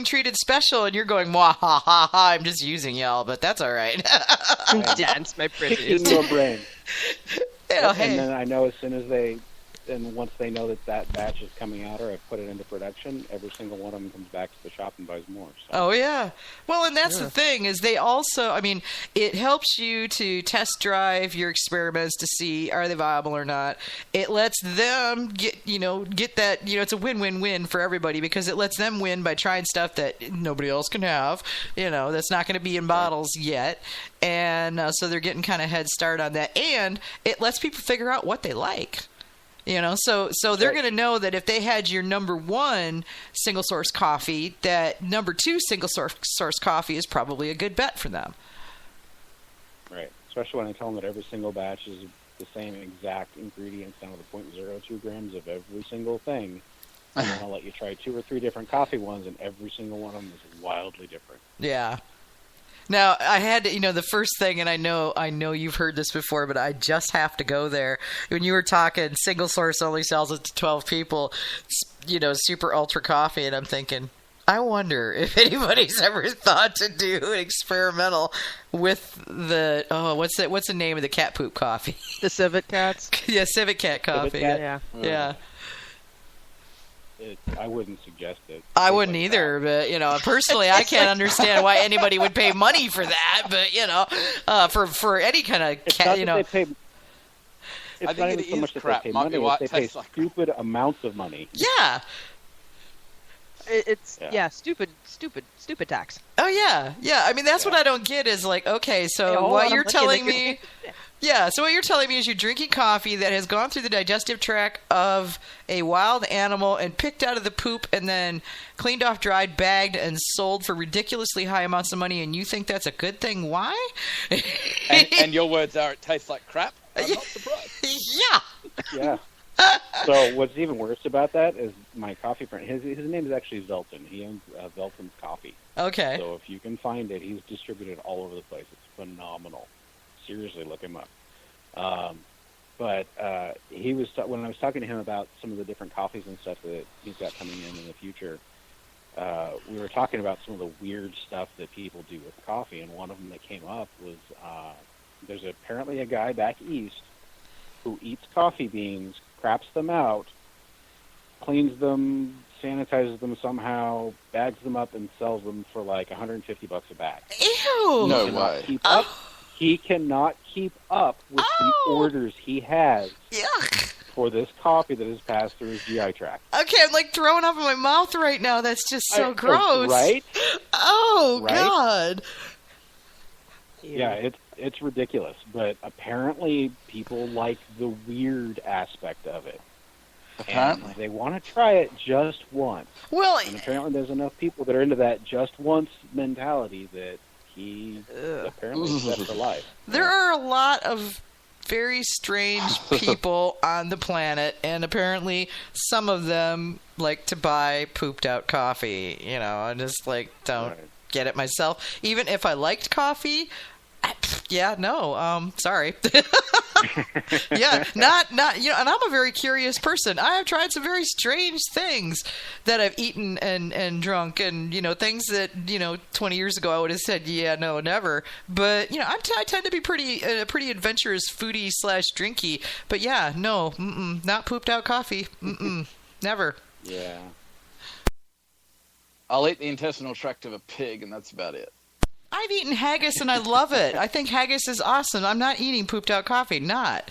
treated special, and you're going, "Mwah, ha, ha, ha, I'm just using y'all," but that's all right. Dance my Kick pretties. into a brain. Hey. And then I know as soon as once they know that batch is coming out or I've put it into production, every single one of them comes back to the shop and buys more. So. Oh, yeah. Well, and that's the thing is they also, I mean, it helps you to test drive your experiments to see are they viable or not. It lets them get that, it's a win-win-win for everybody because it lets them win by trying stuff that nobody else can have, that's not going to be in bottles yet. And so they're getting kind of head start on that. And it lets people figure out what they like. So they're going to know that if they had your number one single source coffee, that number two single source coffee is probably a good bet for them. Right. Especially when I tell them that every single batch is the same exact ingredients down to the 0.02 grams of every single thing. And then I'll let you try 2 or 3 different coffee ones, and every single one of them is wildly different. Yeah. Now, I had to, the first thing, and I know you've heard this before, but I just have to go there. When you were talking, single source only sells it to 12 people, super ultra coffee, and I'm thinking, I wonder if anybody's ever thought to do an experimental with the, what's the name of the cat poop coffee? The Civet Cats? Yeah, Civet Cat coffee. Civet Cat? Yeah. I wouldn't suggest it. I wouldn't either, but personally, I can't understand why anybody would pay money for that. But for any kind of cat, It's not even so much that they pay money; they pay stupid amounts of money. Yeah. It's stupid tax. Oh yeah. I mean, that's what I don't get is like, okay, so what you're telling me. Yeah, so what you're telling me is you're drinking coffee that has gone through the digestive tract of a wild animal and picked out of the poop and then cleaned off, dried, bagged, and sold for ridiculously high amounts of money, and you think that's a good thing? Why? and your words are, it tastes like crap? I'm not surprised. Yeah. So what's even worse about that is my coffee friend, his name is actually Velton. He owns Velton's Coffee. Okay. So if you can find it, he's distributed all over the place. It's phenomenal. Seriously, look him up. But he was when I was talking to him about some of the different coffees and stuff that he's got coming in the future. We were talking about some of the weird stuff that people do with coffee, and one of them that came up was there's apparently a guy back east who eats coffee beans, craps them out, cleans them, sanitizes them somehow, bags them up, and sells them for like $150 a bag. Ew! No way. He cannot keep up with the orders he has for this coffee that has passed through his GI tract. Okay, I'm like throwing up in my mouth right now. That's just so gross. Right? Oh, right? God. Yeah, it's ridiculous. But apparently people like the weird aspect of it. Apparently. And they want to try it just once. Well, and apparently there's enough people that are into that just once mentality that he apparently is set for life. There are a lot of very strange people on the planet, and apparently some of them like to buy pooped out coffee. I just don't get it myself. Even if I liked coffee, sorry. Not and I'm a very curious person. I have tried some very strange things that I've eaten and drunk, and things that 20 years ago I would have said no, never. But I tend to be pretty adventurous foodie / drinky. But not pooped out coffee. Never. Yeah. I'll eat the intestinal tract of a pig, and that's about it. I've eaten haggis and I love it. I think haggis is awesome. I'm not eating pooped out coffee. Not.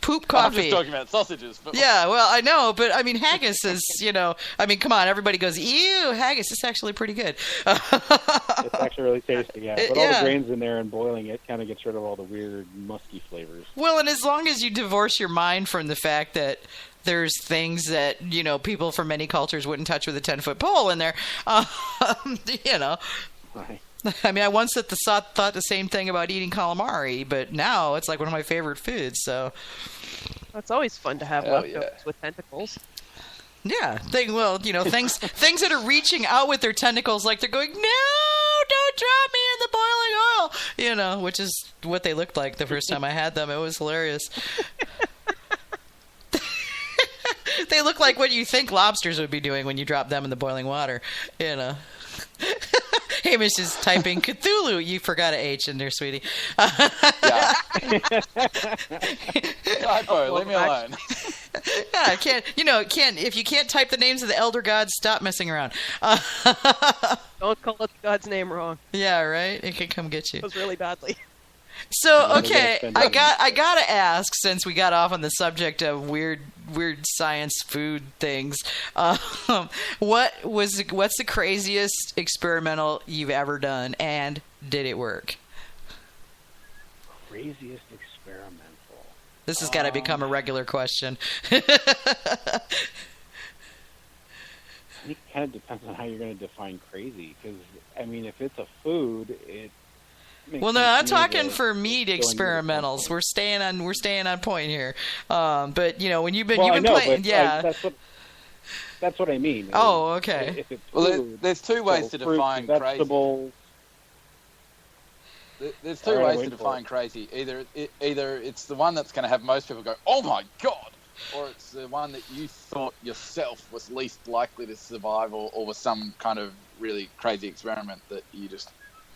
Poop coffee. I'm just talking about sausages. But... Yeah, well, I know, but I mean, haggis is, come on, everybody goes, ew, haggis. It's actually pretty good. It's actually really tasty, yeah. But all the grains in there and boiling it kind of gets rid of all the weird musky flavors. Well, and as long as you divorce your mind from the fact that there's things that, people from many cultures wouldn't touch with a 10-foot pole in there, Right. I mean, I once thought the same thing about eating calamari, but now it's like one of my favorite foods, so. It's always fun to have leftovers with tentacles. Yeah, things that are reaching out with their tentacles like they're going, no, don't drop me in the boiling oil, which is what they looked like the first time I had them. It was hilarious. They look like what you think lobsters would be doing when you drop them in the boiling water. Hamish is typing Cthulhu. You forgot an H in there, sweetie. Yeah. Typo, leave me alone. Yeah, if you can't type the names of the elder gods, stop messing around. Don't call it the god's name wrong. Yeah, right? It can come get you. It was really badly. So, okay, I gotta ask, since we got off on the subject of weird science food things, what's the craziest experimental you've ever done, and did it work? Craziest experimental. This has got to become a regular question. It kind of depends on how you're going to define crazy, because I mean, if it's a food, it. Well, no, I'm talking for mead experimentals. We're staying on point here. But when you've been playing, yeah. That's what I mean. Oh, okay. If it's food, there's two ways to define crazy. There's two ways to define crazy. Either it's the one that's going to have most people go, "Oh my god," or it's the one that you thought yourself was least likely to survive, or was some kind of really crazy experiment that you just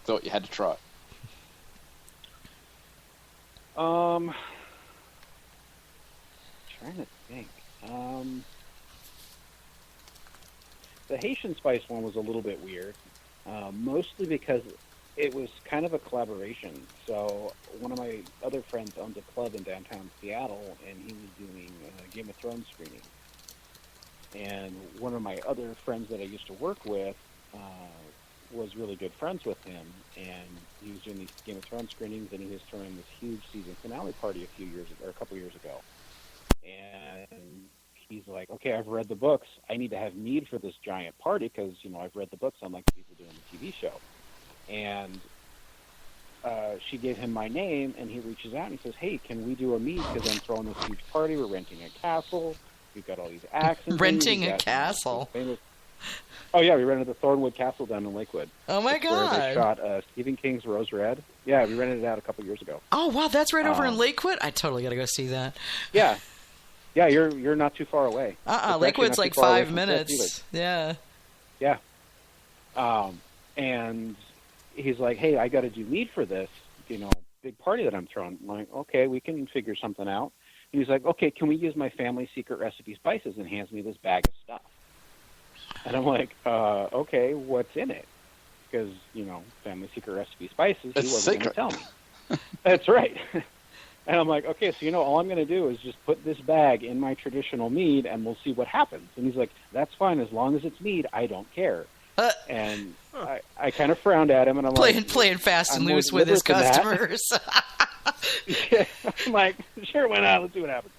thought you had to try. Trying to think. The Haitian spice one was a little bit weird, mostly because it was kind of a collaboration. So one of my other friends owns a club in downtown Seattle, and he was doing Game of Thrones screening. And one of my other friends that I used to work with was really good friends with him, and he was doing these Game of Thrones screenings, and he was throwing this huge season finale party a couple years ago. And he's like, "Okay, I've read the books. I need to have Mead for this giant party because I've read the books, unlike the people doing the TV show." And she gave him my name, and he reaches out and he says, "Hey, can we do a Mead? Because I'm throwing this huge party. We're renting a castle. We've got all these acts." Renting a castle. Oh yeah, we rented the Thornwood Castle down in Lakewood. Oh my god! Where they shot Stephen King's Rose Red. Yeah, we rented it out a couple years ago. Oh wow, that's right over in Lakewood. I totally got to go see that. Yeah, you're not too far away. Lakewood's like 5 minutes. Yeah. Yeah. And he's like, "Hey, I got to do mead for this, big party that I'm throwing." I'm like, "Okay, we can figure something out." And he's like, "Okay, can we use my family secret recipe spices?" And hands me this bag of stuff. And I'm like, "Okay, what's in it?" Because, family secret recipe spices, he wasn't going to tell me. That's right. And I'm like, "Okay, so, all I'm going to do is just put this bag in my traditional mead, and we'll see what happens." And he's like, "That's fine, as long as it's mead, I don't care." And I kind of frowned at him, and I'm playing fast and loose with his customers. Yeah, I'm like, "Sure, why not? Let's see what happens."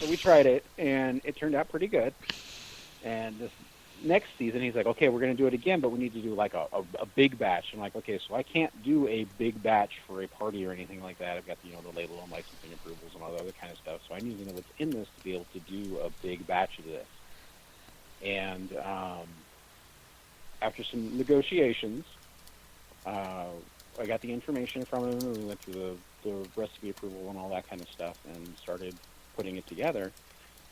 So we tried it, and it turned out pretty good. And this next season, he's like, "Okay, we're going to do it again, but we need to do like a big batch." I'm like, "Okay, so I can't do a big batch for a party or anything like that. I've got the label and licensing approvals and all that other kind of stuff. So I need to know what's in this to be able to do a big batch of this." And after some negotiations, I got the information from him, and we went through the recipe approval and all that kind of stuff, and started putting it together.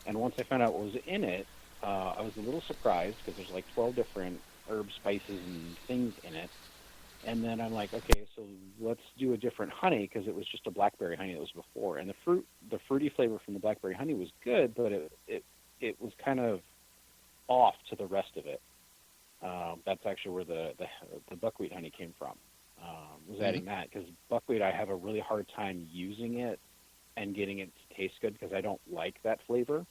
And once I found out what was in it, I was a little surprised because there's like 12 different herbs, spices, and things in it. And then I'm like, "Okay, so let's do a different honey," because it was just a blackberry honey that was before. And the fruity flavor from the blackberry honey was good, but it was kind of off to the rest of it. That's actually where the buckwheat honey came from. Was adding that because buckwheat, I have a really hard time using it and getting it to taste good because I don't like that flavor.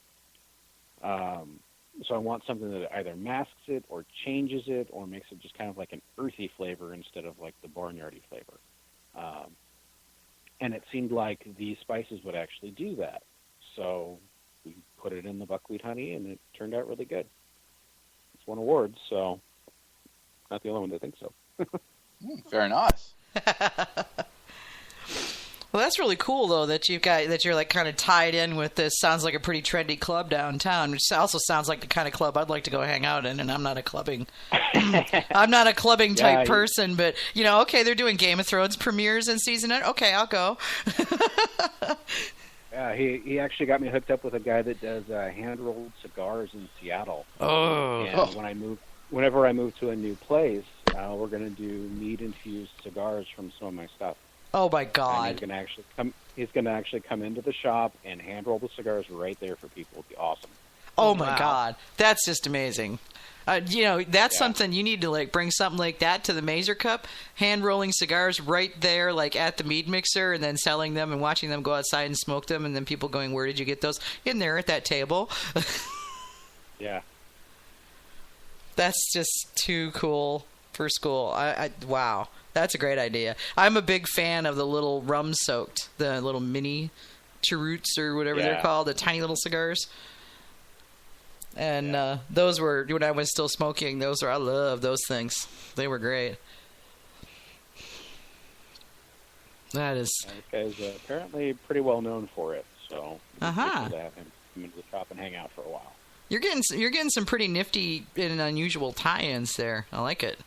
So I want something that either masks it or changes it or makes it just kind of like an earthy flavor instead of like the barnyardy flavor. And it seemed like these spices would actually do that. So we put it in the buckwheat honey, and it turned out really good. It's won awards, so not the only one that thinks so. Very nice. Well, that's really cool, though, that you're like kind of tied in with this. Sounds like a pretty trendy club downtown, which also sounds like the kind of club I'd like to go hang out in. And I'm not a clubbing type person, but okay, they're doing Game of Thrones premieres in season 9. Okay, I'll go. He actually got me hooked up with a guy that does hand-rolled cigars in Seattle. Oh. And whenever I move to a new place, we're going to do mead-infused cigars from some of my stuff. Oh my And God. he's going to actually come into the shop and hand-roll the cigars right there for people. It'll be awesome. Oh my Wow. God. That's just amazing. That's something you need to like bring something like that to the Mazer Cup. Hand rolling cigars right there, like at the mead mixer, and then selling them and watching them go outside and smoke them, and then people going, "Where did you get those?" In there at that table. Yeah. That's just too cool for school. Wow, that's a great idea. I'm a big fan of the little rum soaked, the little mini cheroots or whatever they're called, the tiny little cigars. And those were, when I was still smoking, I love those things. They were great. That is. This guy's apparently pretty well known for it, so it's Uh-huh. good to have him come into the shop and hang out for a while. You're getting some pretty nifty and unusual tie-ins there. I like it.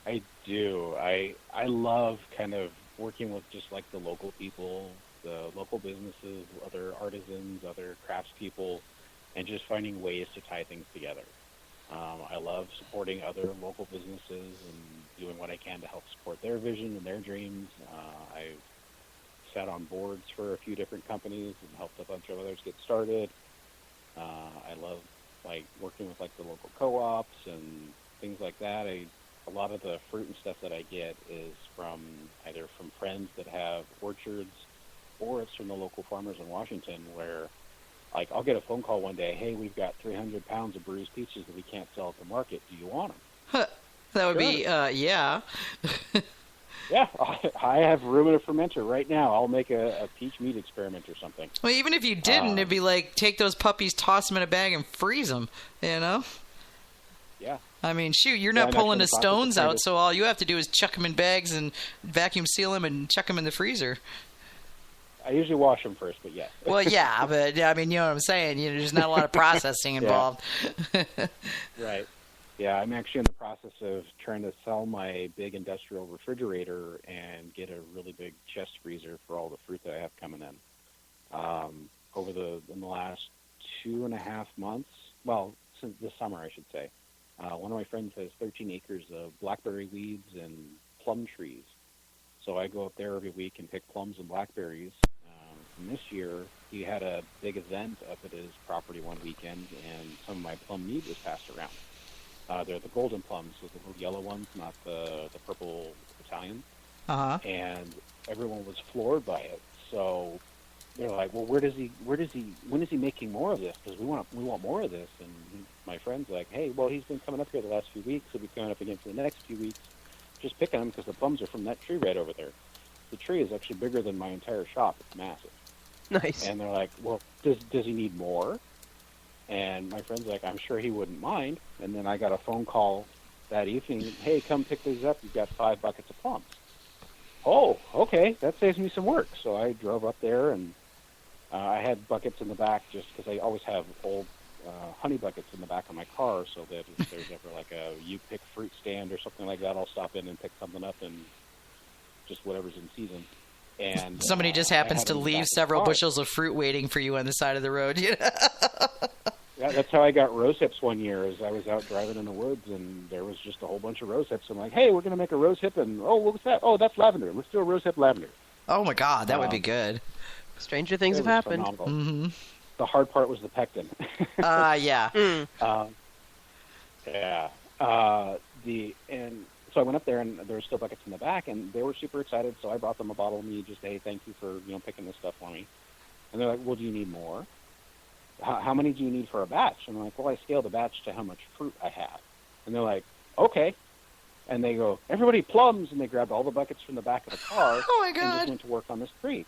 I do. I love kind of working with just like the local people, the local businesses, other artisans, other craftspeople, and just finding ways to tie things together. I love supporting other local businesses and doing what I can to help support their vision and their dreams. I've sat on boards for a few different companies and helped a bunch of others get started. I love like working with like the local co-ops and things like that. A lot of the fruit and stuff that I get is either from friends that have orchards, or it's from the local farmers in Washington where, like, I'll get a phone call one day, "Hey, we've got 300 pounds of bruised peaches that we can't sell at the market. Do you want them?" That would Sure. be, yeah. Yeah, I have room in a fermenter right now. I'll make a peach mead experiment or something. Well, even if you didn't, it'd be like, take those puppies, toss them in a bag, and freeze them, you know? Yeah. I mean, shoot, you're Yeah, not I'm pulling actually the in the process stones of trying out, to- so all you have to do is chuck them in bags and vacuum seal them and chuck them in the freezer. I usually wash them first, but yes. Well, yeah, but, I mean, you know what I'm saying? There's not a lot of processing involved. Right. Yeah, I'm actually in the process of trying to sell my big industrial refrigerator and get a really big chest freezer for all the fruit that I have coming in. In the last 2.5 months, well, since this summer, I should say, one of my friends has 13 acres of blackberry weeds and plum trees. So I go up there every week and pick plums and blackberries. And this year, he had a big event up at his property one weekend, and some of my plum mead was passed around. They're the golden plums, so the little yellow ones, not the purple Italian. Uh-huh. And everyone was floored by it. So they're like, "Well, when is he making more of this? Because we want more of this." And my friend's like, "Hey, well, he's been coming up here the last few weeks. He'll be coming up again for the next few weeks. Just picking them because the plums are from that tree right over there. The tree is actually bigger than my entire shop. It's massive." Nice. And they're like, "Well, does he need more?" And my friend's like, "I'm sure he wouldn't mind." And then I got a phone call that evening. "Hey, come pick these up. You've got 5 buckets of plums." Oh, okay. That saves me some work. So I drove up there, and I had buckets in the back just because I always have old honey buckets in the back of my car, so that if there's ever like a you pick fruit stand or something like that, I'll stop in and pick something up and just whatever's in season. And Somebody just I happens had to them in the leave back of the several car. bushels of fruit waiting for you on the side of the road. Yeah, that's how I got rose hips one year. Is I was out driving in the woods and there was just a whole bunch of rose hips. I'm like, "Hey, we're going to make a rose hip," and what was that? Oh, that's lavender. Let's do a rose hip lavender. Oh, my God, that would be good. Stranger things It have was happened. phenomenal. Mm-hmm. The hard part was the pectin. Yeah. Yeah. And so I went up there, and there were still buckets in the back, and they were super excited. So I brought them a bottle of mead, just hey, thank you for picking this stuff for me. And they're like, "Well, do you need more? How many do you need for a batch?" And I'm like, "Well, I scale the batch to how much fruit I have." And they're like, "Okay." And they go, "Everybody plums," and they grabbed all the buckets from the back of the car Oh, my and God. just went to work on this tree.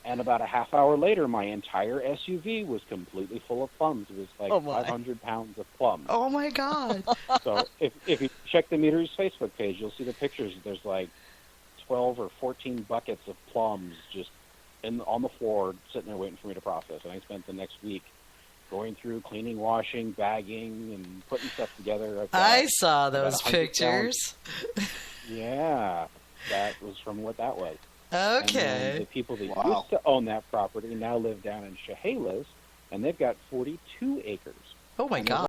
And about a half hour later, my entire SUV was completely full of plums. It was like Oh, my. 500 pounds of plums. Oh, my God. So if you check the Meadery's Facebook page, you'll see the pictures. There's like 12 or 14 buckets of plums just on the floor sitting there waiting for me to process. And I spent the next week going through cleaning, washing, bagging, and putting stuff together. I've got I saw about those 100 pictures. Yeah, that was from what that was. And Okay. then the people that used to own that property now live down in Chehalis, and they've got 42 acres. Oh my God.